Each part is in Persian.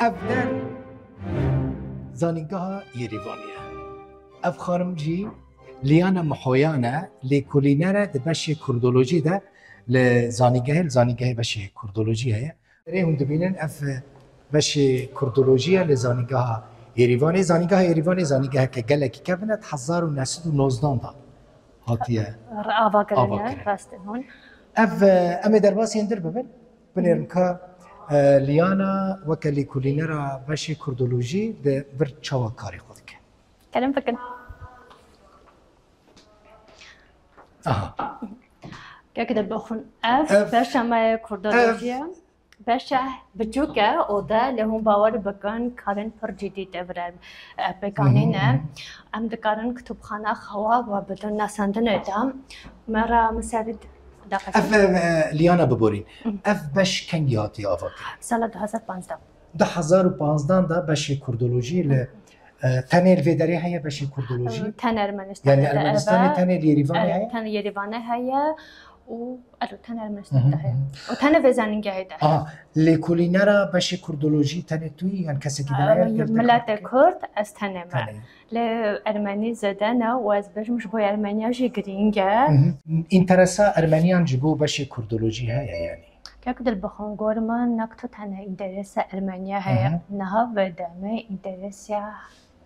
افدر زانیگاه یریوانیه. اف خانم جی لیانا محویانه لیکولینره ده بشی کردولوژی ده لزانیگاه بشی کردولوژی هیه. هم دبینن اف بشی کردولوژیه لزانیگاه یریوانی. زانیگاه که گلکی کبنت 1919 دا هاتیه آواگرنه راستن هون. اف امی درباسی اندر بنرم که لیانا وکلی کولینرا بشی کردولوژی ده بر چاوا کاری خود که. کلم فکر. که کدر بخون اف بشه ما کردولوژیه بشه بچوکه اوده لهم باور بکن کارن پر جدید افراد بکانینه ام دکارن کتابخانه خوا و بدون نسندن ادم مرا مساعد اف لیانا ببورین اف بش کنگی هاتی آفاق سال 2015 2015 دا بشی کردولوژی ل تنیر ویدری هیا بشی کردولوژی تن ارمنستان یعنی ارمنستان تنیر یریوانی هیا تن یریوانی هیا و تن ارمنستان ده هیا و تن وزنینگه ده لیکولینرا بشی کردولوژی تن توی یعنی کسی که دنیا ملت کرد از تن ما ل ارمنی زدن و از بجمش بای ارمنیا جی گرینگه اینترسا ارمنیان جبو بشی کردولوژی هیا یعنی که دل بخون گورمان نکتو تن اینترس ارمنیا هیا نه و دامه اینترسیا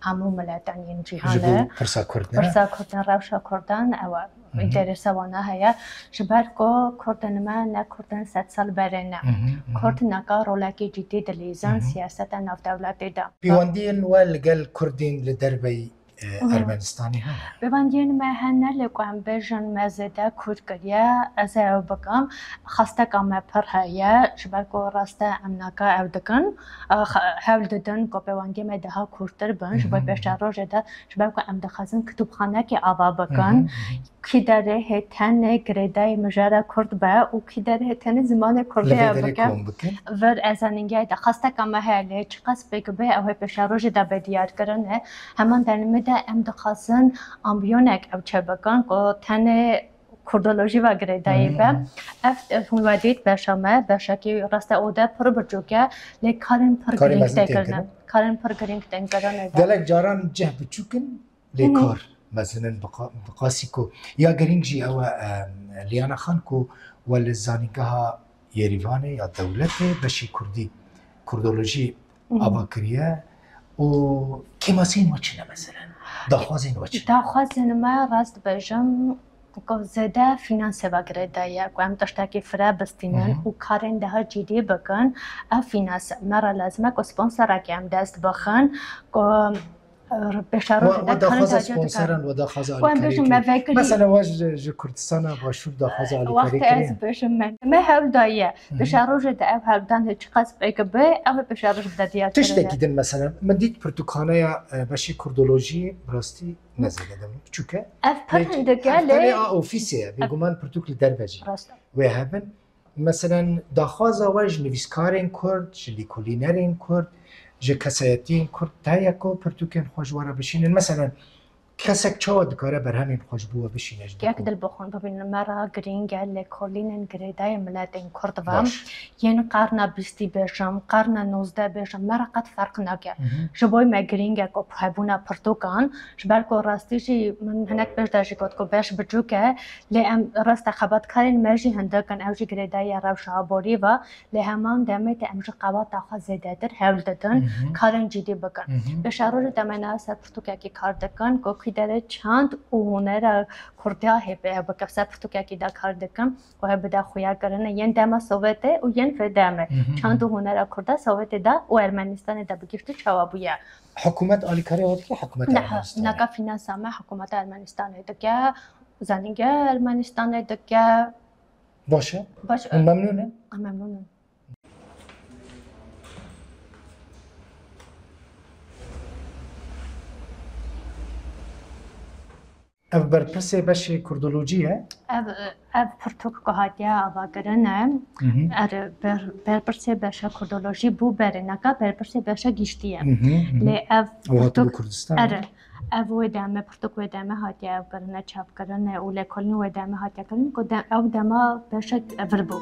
همو ملتان این جهانه پرسا کردن روشا کردن او اینترس وانه هیا شبر کو کردن ما نکردن 100 سال برنه کرد نکا رولکی جدی دلیزان سیاست ناف دولتی دا پیوندین و لگل کردین لدربی ارمنستانی ها ببندین ما هنر لقام بجن مزدا کرد کردیا از او بکم خسته کام پر هیا شبر کو راسته امناکا او دکن حول دادن کو ببندی ما ده کردتر بنش با بشار جدا شبر کو ام دخزن کتابخانه کی آوا بکن کی داره هتن گردای مجرد کرد با و کی داره هتن زمان کرده بکن ور از اینجا ده خسته کام هله چقدر بگه به او بشار جدا بدیار کرنه همان دنیمه ام دخزن آمبیونک او چه بکن که تن کردولوژی و گردایی به اف ودید بشامه بشکی راست اوده پر برجوکه لی کارن پر گرینگ تکرنه کارن پر گرینگ تکرنه دلک جاران جه بچوکن لی کار مثلا بقاسی کو یا گرینگ جی او لیانا خان کو ول زانیگاه یریوانی یا دولت بشی کردی کردولوژی آباکریه و کماسین وچنه مثلا داخوازین وچنه داخوازین ما راست بجم که زده فینانس وگردایی که هم داشته فرا بستینن و کارن ده جدی بکن فینانس مرا لازمه که سپانسر که هم دست بخن که بشارو و داخواز سپانسرن و داخواز آلی کاری مثلا واج کردستان باشور داخواز آلی کاری وقت از بشم من ما هول دایه بشارو جد اب هل دان هیچ قصد بیک به او بشارو جد دیات تشته کدن مثلا من دید پرتوخانه یا باشی کردولوژی براستی نزده دم چوکه اف پرندگه لی اوفیسیه بیگمان پرتوکل دربجی و هبن مثلا داخواز واج نویسکارین کرد شلی کولینرین کرد جه کسایتین کرد تایی که پرتوکن خوشواره بشینن مثلا کسک چاد کاره بر همین خوشبوه بشینه یک دل بخون ببین مرا گرینگه لکولینن گریدای ملتین کرد و یعنی قرن 20 بشم قرن 19 بشم مرا قد فرق نکه شبای ما گرینگه که پرهبونه پرتوکان شبال که راستیشی من هنک بجداشی کد که بش بجوکه لیم راست خبات کارین مرجی هندکن اوجی گریدای روش آبوری و لهمان دمیت امج قوات آخا زده در هول دادن کارین جدی بکن بشارو دمنا سر پرتوکه کی کار دکن که داره چند اونر کردیا هبه با کسر پرتوکه دا کار دکم و هبه دا خویا کرنه ین دما سووته و ین فدامه چند اونر کرده سووته دا و ارمنستان دا بگیرت چوابویا حکومت آلی کاری هات که حکومت ارمنستان نه فینانس ما حکومت ارمنستان دکه زنیگه ارمنستان دکه باشه ممنونه اف برپرسه بشه کردولوژیه؟ اف پرتوک که هاتیا آواگرنه برپرسه بشه کردولوژی بو بره نکا برپرسه بشه گیشتیه لی اف پرتوک کردستان اف ودامه پرتوک ودامه هاتیا آواگرنه چاپ کرنه و لکلنی ودامه هاتیا کرنه که او دامه بشه وربو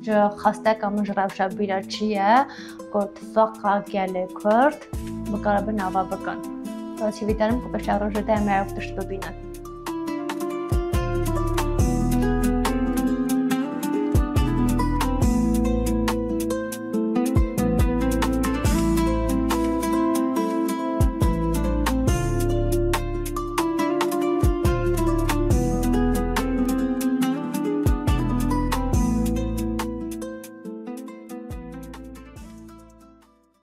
جا خسته کامش روشا بیرا چیه گرد فقا گله کرد بکار به نوا بکن. واسه ویدارم که بشه روزه دائم عرفتش ببینن.